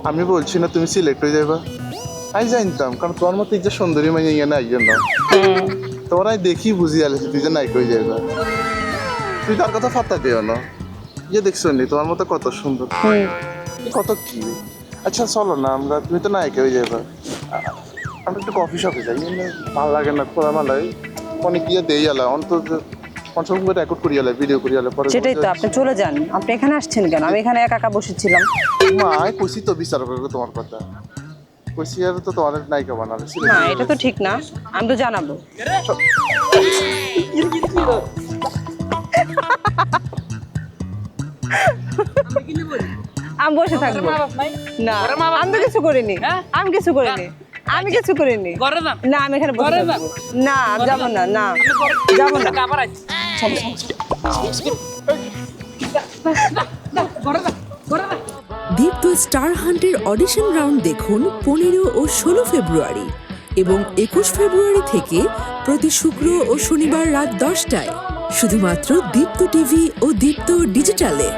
আমি বলছি না তুমি সিলেক্ট হয়ে যাবা, আমি জানতাম, কারণ তোমার মতো যে সুন্দরী মানে ইয়ে না, এই জন্য তোমার আমি দেখি বুঝি আলেছি তুই যে নায়িকা হয়ে যাবা। তুই তার কথা ফাত্তা দিও না, ইয়ে দেখছো নি তোমার মতো কত সুন্দর, কত কি। আচ্ছা চলো না আমরা, তুমি তো নায়িকা হয়ে যাবা, আমরা একটু কফি শপে যাই। ভালো লাগে না খোলা মালাই অনেক ইয়ে দেই আলা অন্তত পঞ্চম করে রেকর্ড করি আলা, ভিডিও করি আলা, পরে সেটাই তো, আপনি চলে যান। আপনি এখানে আসছেন কেন? আমি এখানে একা একা বসেছিলাম। মা কইছি তো বিচার করবে তোমার কথা, কইছি আর তো তোমার নায়িকা বানাবে। না, এটা তো ঠিক না, আমি তো জানাবো। আমি বসে থাকবো না, আমি তো কিছু করিনি, আমি কিছু করিনি, আমি কিছু করিনি। না, আমি এখানে বসে থাকবো না, যাবো না, না যাবো না। দীপ্ত স্টার হান্টের অডিশন রাউন্ড দেখুন 15 ও 16 ফেব্রুয়ারি এবং 21 ফেব্রুয়ারি থেকে প্রতি শুক্র ও শনিবার রাত 10টায় শুধুমাত্র দীপ্ত টিভি ও দীপ্ত ডিজিটালে।